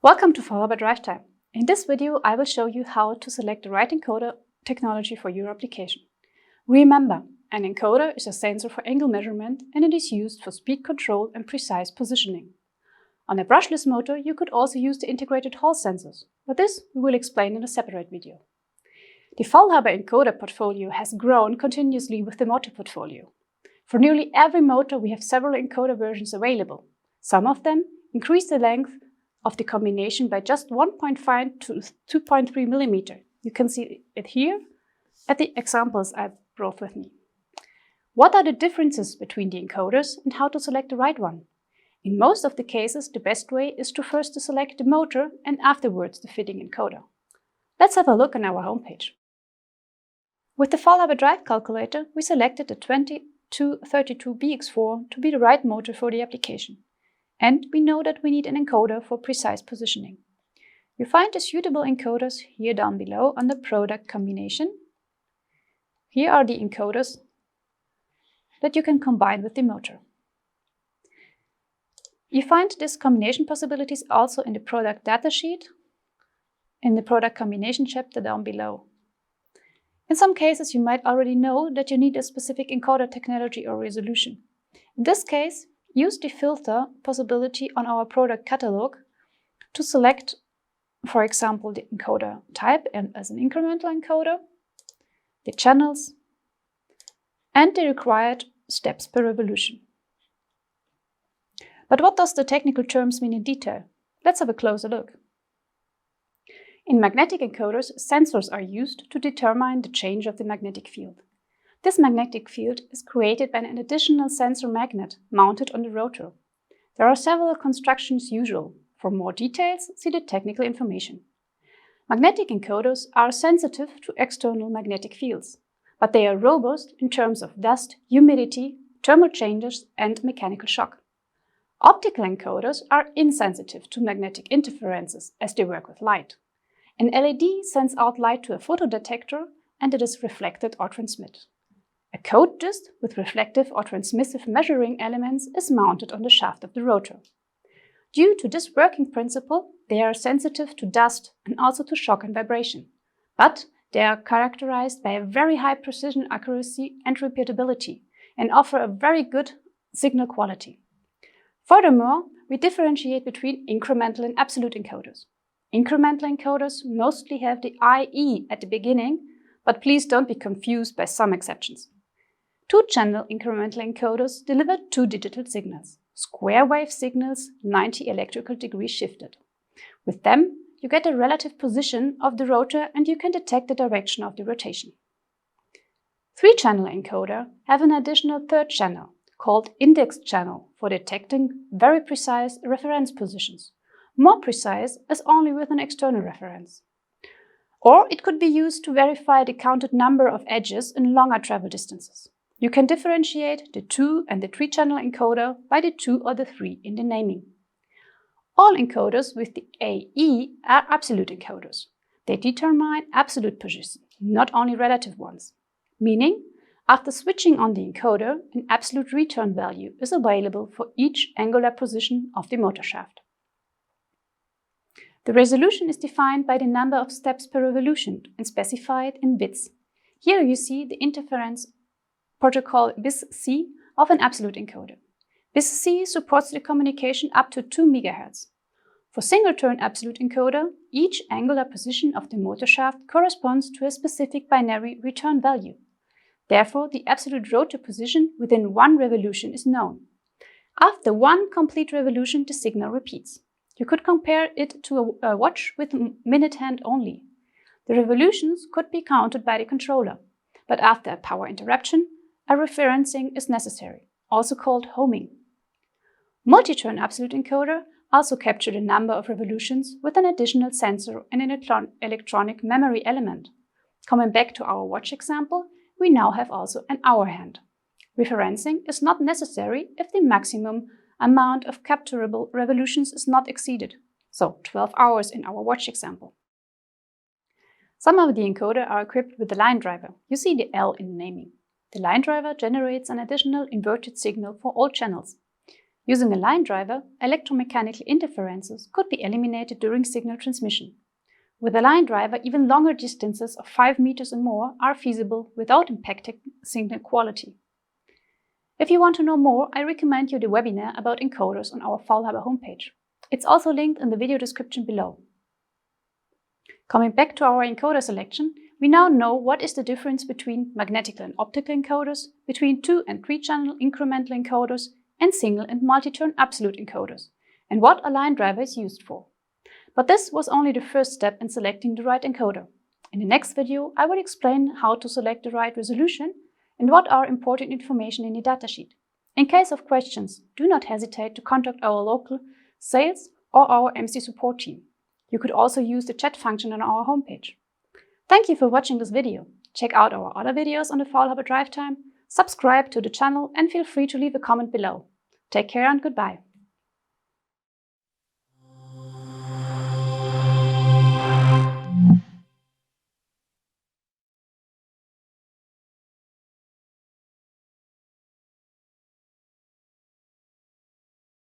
Welcome to FAULHABER Drive Time. In this video, I will show you how to select the right encoder technology for your application. Remember, an encoder is a sensor for angle measurement and it is used for speed control and precise positioning. On a brushless motor, you could also use the integrated Hall sensors, but this we will explain in a separate video. The FAULHABER encoder portfolio has grown continuously with the motor portfolio. For nearly every motor, we have several encoder versions available. Some of them increase the length of the combination by just 1.5 to 2.3 mm. You can see it here at the examples I brought with me. What are the differences between the encoders and how to select the right one? In most of the cases, the best way is to first select the motor and afterwards the fitting encoder. Let's have a look on our homepage. With the FAULHABER Drive calculator, we selected the 2232BX4 to be the right motor for the application. And we know that we need an encoder for precise positioning. You find the suitable encoders here down below under Product Combination. Here are the encoders that you can combine with the motor. You find these combination possibilities also in the product datasheet, in the Product Combination chapter down below. In some cases, you might already know that you need a specific encoder technology or resolution. In this case, use the filter possibility on our product catalog to select, for example, the encoder type as an incremental encoder, the channels, and the required steps per revolution. But what does the technical terms mean in detail? Let's have a closer look. In magnetic encoders, sensors are used to determine the change of the magnetic field. This magnetic field is created by an additional sensor magnet mounted on the rotor. There are several constructions usual. For more details, see the technical information. Magnetic encoders are sensitive to external magnetic fields, but they are robust in terms of dust, humidity, thermal changes, and mechanical shock. Optical encoders are insensitive to magnetic interferences as they work with light. An LED sends out light to a photodetector and it is reflected or transmitted. A code disc with reflective or transmissive measuring elements is mounted on the shaft of the rotor. Due to this working principle, they are sensitive to dust and also to shock and vibration, but they are characterized by a very high precision accuracy and repeatability and offer a very good signal quality. Furthermore, we differentiate between incremental and absolute encoders. Incremental encoders mostly have the IE at the beginning, but please don't be confused by some exceptions. Two-channel incremental encoders deliver two digital signals, square wave signals 90 electrical degrees shifted. With them, you get a relative position of the rotor and you can detect the direction of the rotation. Three-channel encoder have an additional third channel, called index channel, for detecting very precise reference positions, more precise as only with an external reference. Or it could be used to verify the counted number of edges in longer travel distances. You can differentiate the 2- and the 3-channel encoder by the 2 or the 3 in the naming. All encoders with the AE are absolute encoders. They determine absolute positions, not only relative ones. Meaning, after switching on the encoder, an absolute return value is available for each angular position of the motor shaft. The resolution is defined by the number of steps per revolution and specified in bits. Here you see the interference protocol BIS-C of an absolute encoder. BIS-C supports the communication up to 2 MHz. For single-turn absolute encoder, each angular position of the motor shaft corresponds to a specific binary return value. Therefore, the absolute rotor position within one revolution is known. After one complete revolution, the signal repeats. You could compare it to a watch with minute hand only. The revolutions could be counted by the controller, but after a power interruption, a referencing is necessary, also called homing. Multi-turn absolute encoder also capture the number of revolutions with an additional sensor and an electronic memory element. Coming back to our watch example, we now have also an hour hand. Referencing is not necessary if the maximum amount of capturable revolutions is not exceeded, so 12 hours in our watch example. Some of the encoder are equipped with the line driver. You see the L in naming. The line driver generates an additional inverted signal for all channels. Using a line driver, electromechanical interferences could be eliminated during signal transmission. With a line driver, even longer distances of 5 meters and more are feasible without impacting signal quality. If you want to know more, I recommend you the webinar about encoders on our FAULHABER homepage. It's also linked in the video description below. Coming back to our encoder selection, we now know what is the difference between magnetic and optical encoders, between 2- and 3-channel incremental encoders, and single and multi-turn absolute encoders, and what a line driver is used for. But this was only the first step in selecting the right encoder. In the next video, I will explain how to select the right resolution and what are important information in the datasheet. In case of questions, do not hesitate to contact our local sales or our MC support team. You could also use the chat function on our homepage. Thank you for watching this video. Check out our other videos on the FAULHABER Drive Time, subscribe to the channel and feel free to leave a comment below. Take care and goodbye.